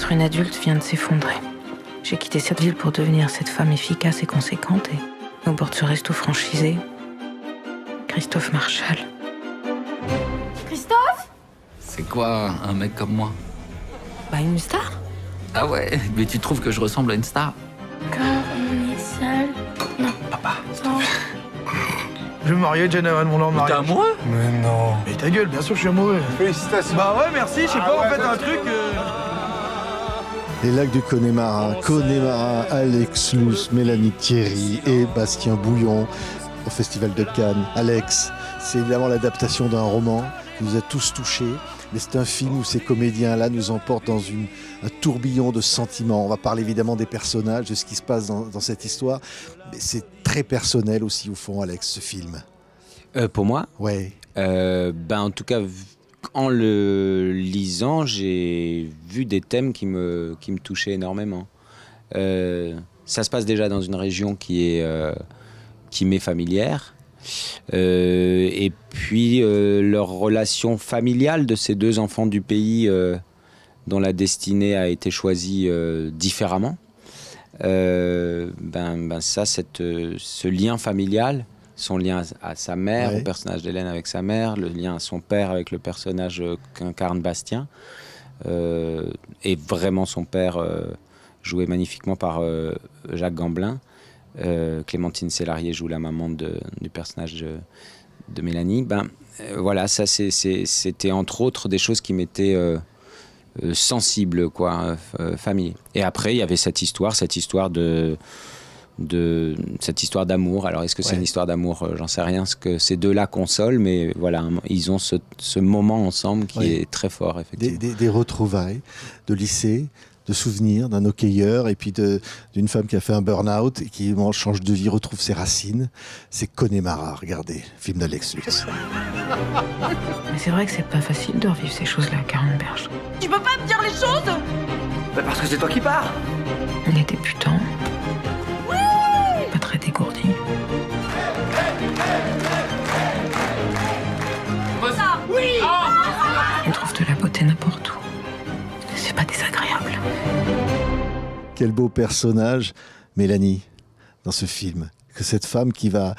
Être une adulte vient de s'effondrer. J'ai quitté cette ville pour devenir cette femme efficace et conséquente et au bord de ce resto franchisé, Christophe Marchal. Christophe ? C'est quoi un mec comme moi? Bah, une star. Ah ouais, mais tu trouves que je ressemble à une star? Quand on est seul. Non. Papa. Non. Je vais me marier, Jenna, avant mon T'es mariage. amoureux? Mais non. Mais ta gueule, bien sûr, je suis amoureux. Félicitations. Bah ouais, merci, je sais pas, en fait, un truc. Les lacs du Connemara, Alex Luce, Mélanie Thierry et Bastien Bouillon au Festival de Cannes. Alex, c'est évidemment l'adaptation d'un roman qui nous a tous touchés, mais c'est un film où ces comédiens-là nous emportent dans un tourbillon de sentiments. On va parler évidemment des personnages, de ce qui se passe dans cette histoire, mais c'est très personnel aussi au fond, Alex, ce film. Pour moi, Ouais. en tout cas, en le lisant, j'ai vu des thèmes qui me touchaient énormément. Ça se passe déjà dans une région qui m'est familière. Et puis leur relation familiale de ces deux enfants du pays dont la destinée a été choisie différemment. Ce lien familial, son lien à sa mère, Ouais. au personnage d'Hélène avec sa mère, le lien à son père avec le personnage qu'incarne Bastien, et vraiment son père joué magnifiquement par Jacques Gamblin. Clémentine Sélarié joue la maman du personnage de Mélanie. Voilà, ça c'était entre autres des choses qui m'étaient sensibles, quoi, familier. Et après il y avait cette histoire d'amour. Alors est-ce que c'est une histoire d'amour? J'en sais rien, ce que ces deux-là consolent, mais voilà, ils ont ce moment ensemble qui est très fort, effectivement. Des retrouvailles de lycée, de souvenirs d'un hockeyeur et puis d'une femme qui a fait un burn-out et qui change de vie, retrouve ses racines. C'est Connemara, regardez, film d'Alex Lutz. Mais c'est vrai que c'est pas facile de revivre ces choses-là à 40 berges. Tu peux pas me dire les choses ? Bah parce que c'est toi qui pars. Il était putain. Pas très dégourdi. Ça oui On trouve de la beauté n'importe où. C'est pas désagréable. Quel beau personnage, Mélanie, dans ce film. Que cette femme qui va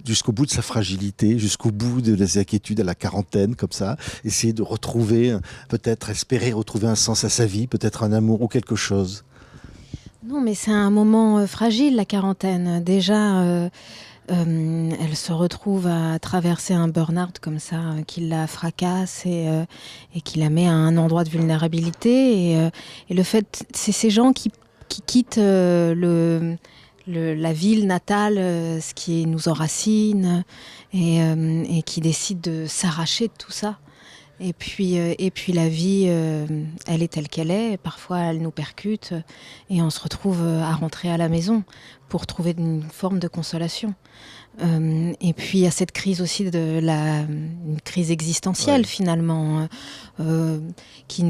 jusqu'au bout de sa fragilité, jusqu'au bout de ses inquiétudes à la quarantaine, comme ça, essayer de retrouver, peut-être espérer retrouver un sens à sa vie, peut-être un amour ou quelque chose. Non, mais c'est un moment fragile, la quarantaine. Déjà, elle se retrouve à traverser un burn-out comme ça, qui la fracasse et qui la met à un endroit de vulnérabilité. Et le fait, c'est ces gens qui quittent la ville natale, ce qui nous enracine, et qui décident de s'arracher de tout ça. Et puis la vie, elle est telle qu'elle est. Une elle nous percute et on se retrouve à rentrer à la maison pour trouver une forme de consolation. Et puis il y a cette crise aussi une crise existentielle finalement, qui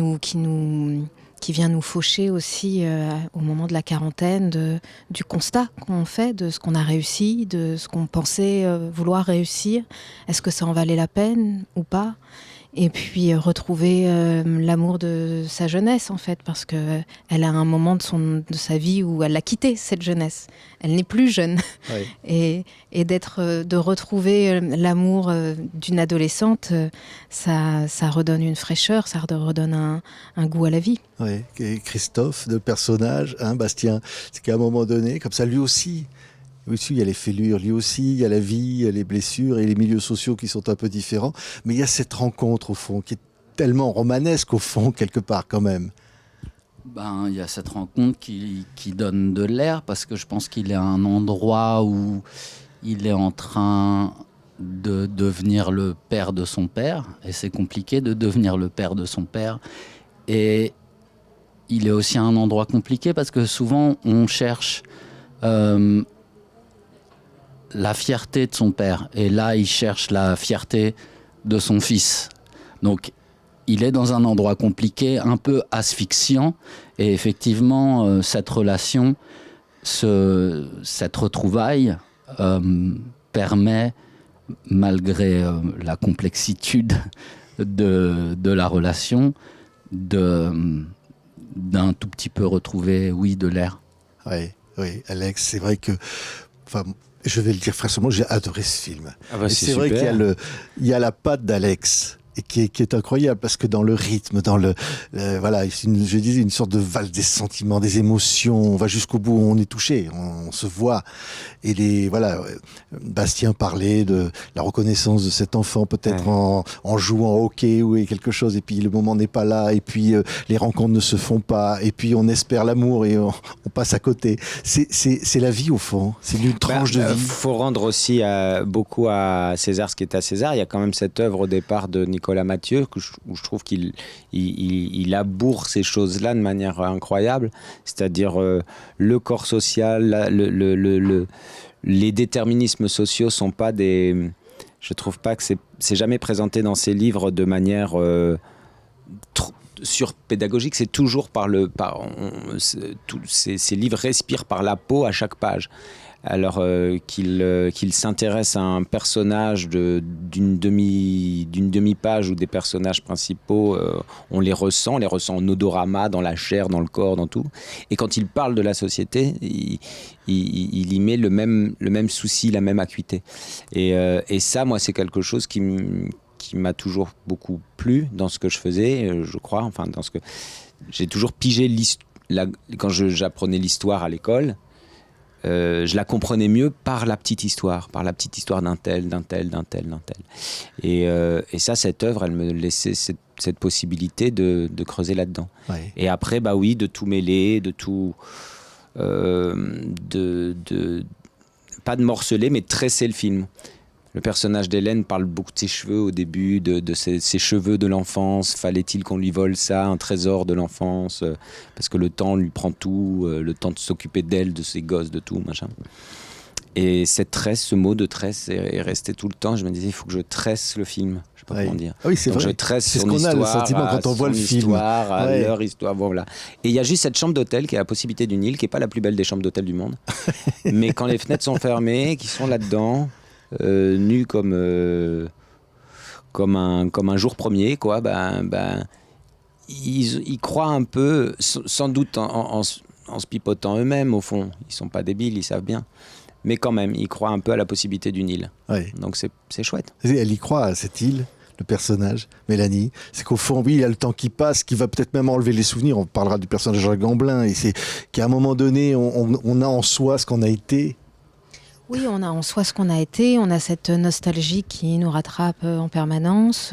vient nous faucher aussi au moment de la quarantaine, du constat qu'on fait de ce qu'on a réussi, de ce qu'on pensait vouloir réussir. Est-ce que ça en valait la peine ou pas ? Et puis retrouver l'amour de sa jeunesse, en fait, parce que elle a un moment de sa vie où elle a quitté cette jeunesse. Elle n'est plus jeune. Oui. Et de retrouver l'amour d'une adolescente, ça redonne une fraîcheur, ça redonne un goût à la vie. Oui, et Christophe, le personnage, Bastien, c'est qu'à un moment donné, comme ça, lui aussi, il y a les fêlures, lui aussi, il y a la vie, il y a les blessures et les milieux sociaux qui sont un peu différents. Mais il y a cette rencontre, au fond, qui est tellement romanesque, au fond, quelque part, quand même. Il y a cette rencontre qui donne de l'air, parce que je pense qu'il est à un endroit où il est en train de devenir le père de son père. Et c'est compliqué de devenir le père de son père. Et il est aussi à un endroit compliqué, parce que souvent, on cherche... la fierté de son père. Et là, il cherche la fierté de son fils. Donc, il est dans un endroit compliqué, un peu asphyxiant. Et effectivement, cette relation, cette retrouvaille permet, malgré la complexitude de la relation, de d'un tout petit peu retrouver, oui, de l'air. Oui, Alex, c'est vrai que, enfin, je vais le dire franchement, j'ai adoré ce film. Ah bah, Et c'est vrai qu'il y a la patte d'Alex. Et qui est incroyable parce que dans le rythme, dans voilà, je disais une sorte de valse des sentiments, des émotions. On va jusqu'au bout, on est touché, on se voit. Et Bastien parlait de la reconnaissance de cet enfant, peut-être en jouant au hockey ou quelque chose. Et puis le moment n'est pas là. Et puis les rencontres ne se font pas. Et puis on espère l'amour et on passe à côté. C'est la vie au fond. C'est une tranche de vie. Faut rendre aussi beaucoup à César ce qui est à César. Il y a quand même cette œuvre au départ de Nicolas Mathieu, où je trouve qu'il abourre ces choses-là de manière incroyable, c'est-à-dire le corps social, les déterminismes sociaux sont pas des... Je trouve pas que c'est jamais présenté dans ses livres de manière surpédagogique, c'est toujours ces livres respirent par la peau à chaque page. Alors qu'il s'intéresse à un personnage d'une demi-page ou des personnages principaux, on les ressent en odorama, dans la chair, dans le corps, dans tout. Et quand il parle de la société, il y met le même souci, la même acuité. Et ça, moi, c'est quelque chose qui m'a toujours beaucoup plu dans ce que je faisais, je crois. Enfin, dans ce que j'ai toujours pigé quand j'apprenais l'histoire à l'école. Je la comprenais mieux par la petite histoire d'un tel. Et ça, cette œuvre, elle me laissait cette possibilité de creuser là-dedans. Ouais. Et après, bah oui, de tout mêler, de tout... pas de morceler, mais de tresser le film. Le personnage d'Hélène parle beaucoup de ses cheveux au début, de ses cheveux de l'enfance. Fallait-il qu'on lui vole ça, un trésor de l'enfance, parce que le temps lui prend tout, le temps de s'occuper d'elle, de ses gosses, de tout, machin. Et cette tresse, ce mot de tresse est resté tout le temps. Je me disais, il faut que je tresse le film. Je sais pas comment dire. Ah oui, c'est donc vrai. Je tresse c'est son ce qu'on histoire, a le sentiment quand on voit le film. Histoire, leur histoire, voilà. Et il y a juste cette chambre d'hôtel qui est à la possibilité d'une île, qui est pas la plus belle des chambres d'hôtel du monde. Mais quand les fenêtres sont fermées, qui sont là-dedans, nus comme un jour premier, quoi. Ils croient un peu, sans doute en se pipotant eux-mêmes au fond. Ils sont pas débiles, ils savent bien. Mais quand même, ils croient un peu à la possibilité d'une île. Ouais. Donc c'est chouette. Elle y croit à cette île, le personnage, Mélanie. C'est qu'au fond, oui, il y a le temps qui passe, qui va peut-être même enlever les souvenirs. On parlera du personnage de Gamblin. Et c'est qu'à un moment donné, on a en soi ce qu'on a été. Oui, on a en soi ce qu'on a été, on a cette nostalgie qui nous rattrape en permanence,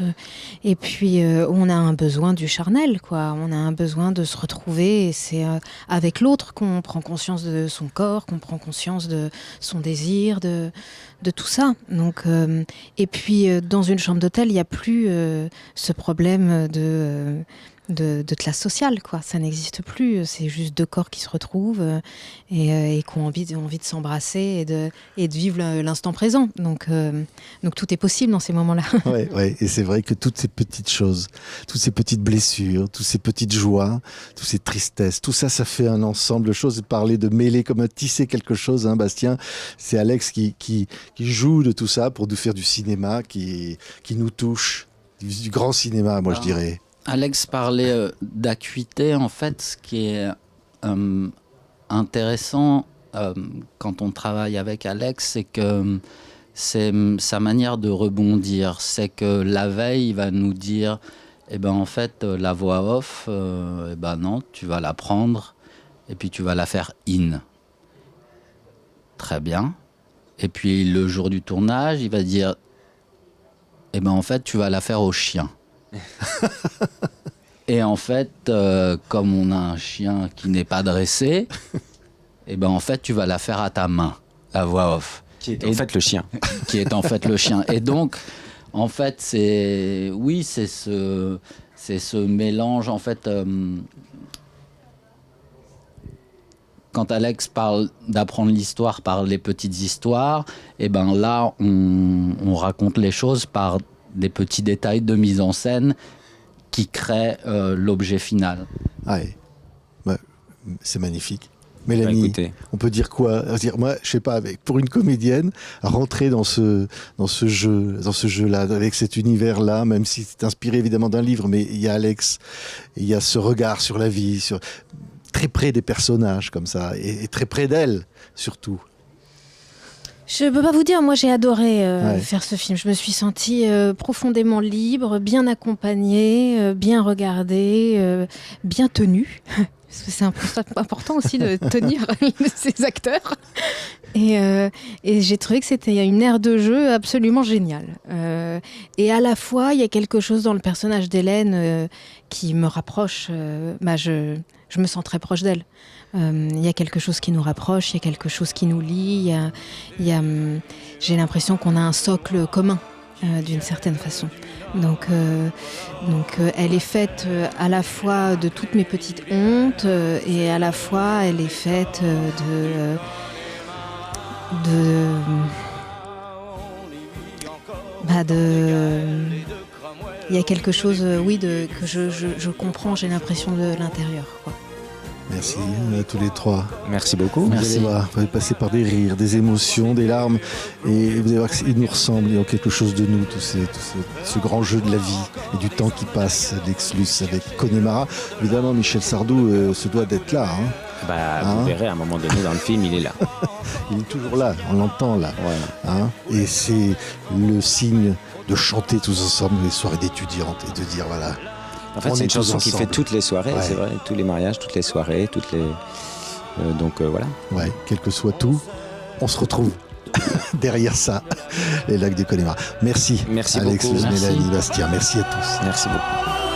et puis on a un besoin du charnel, quoi. On a un besoin de se retrouver, et c'est avec l'autre qu'on prend conscience de son corps, qu'on prend conscience de son désir, de tout ça. Donc, et puis dans une chambre d'hôtel, il n'y a plus ce problème de classe sociale, quoi. Ça n'existe plus. C'est juste deux corps qui se retrouvent et qui ont envie de s'embrasser et de vivre l'instant présent. Donc tout est possible dans ces moments-là. Ouais. Et c'est vrai que toutes ces petites choses, toutes ces petites blessures, toutes ces petites joies, toutes ces tristesses, tout ça, ça fait un ensemble de choses. Et parler de mêler comme un tisser quelque chose, hein, Bastien, c'est Alex qui joue de tout ça pour nous faire du cinéma qui nous touche, du grand cinéma, moi je dirais. Alex parlait d'acuité, en fait, ce qui est intéressant quand on travaille avec Alex, c'est que c'est sa manière de rebondir. C'est que la veille, il va nous dire, en fait, la voix off, non, tu vas la prendre et puis tu vas la faire in. Très bien. Et puis le jour du tournage, il va dire, en fait, tu vas la faire au chien. Et en fait, comme on a un chien qui n'est pas dressé, en fait, tu vas la faire à ta main, la voix off. Qui est en fait le chien. Qui est en fait le chien. Et donc, en fait, c'est ce mélange, en fait. Quand Alex parle d'apprendre l'histoire par les petites histoires, là, on raconte les choses par des petits détails de mise en scène qui créent l'objet final. Ouais. C'est magnifique. Mélanie, écoutez. on peut dire quoi? Moi, je sais pas, pour une comédienne, rentrer dans ce jeu-là, avec cet univers-là, même si c'est inspiré évidemment d'un livre, mais il y a Alex, il y a ce regard sur la vie, très près des personnages comme ça, et très près d'elle surtout. Je peux pas vous dire, moi j'ai adoré faire ce film. Je me suis sentie profondément libre, bien accompagnée, bien regardée, bien tenue. Parce que c'est important aussi de tenir ses acteurs. Et j'ai trouvé que c'était une aire de jeu absolument géniale. Et à la fois, il y a quelque chose dans le personnage d'Hélène qui me rapproche. Je me sens très proche d'elle. Il y a quelque chose qui nous rapproche, il y a quelque chose qui nous lie. J'ai l'impression qu'on a un socle commun, d'une certaine façon. Donc elle est faite à la fois de toutes mes petites hontes et à la fois elle est faite il y a quelque chose que je comprends, j'ai l'impression de l'intérieur, quoi. Merci à tous les trois. Merci beaucoup. Vous allez voir, vous allez passer par des rires, des émotions, des larmes, et vous allez voir qu'ils nous ressemblent, ils ont quelque chose de nous, ce grand jeu de la vie et du temps qui passe, Alex Luce avec Connemara. Évidemment, Michel Sardou se doit d'être là. Vous verrez, à un moment donné dans le film, il est là. Il est toujours là, on l'entend là. Ouais. Et c'est le signe de chanter tous ensemble les soirées d'étudiantes et de dire voilà. En fait, c'est une chanson qui fait toutes les soirées, ouais. C'est vrai, tous les mariages, toutes les soirées, donc voilà. Ouais, quel que soit tout, on se retrouve derrière ça, les lacs du Connemara. Merci. Merci Alex, beaucoup. Mélanie, Bastien, merci à tous. Merci beaucoup.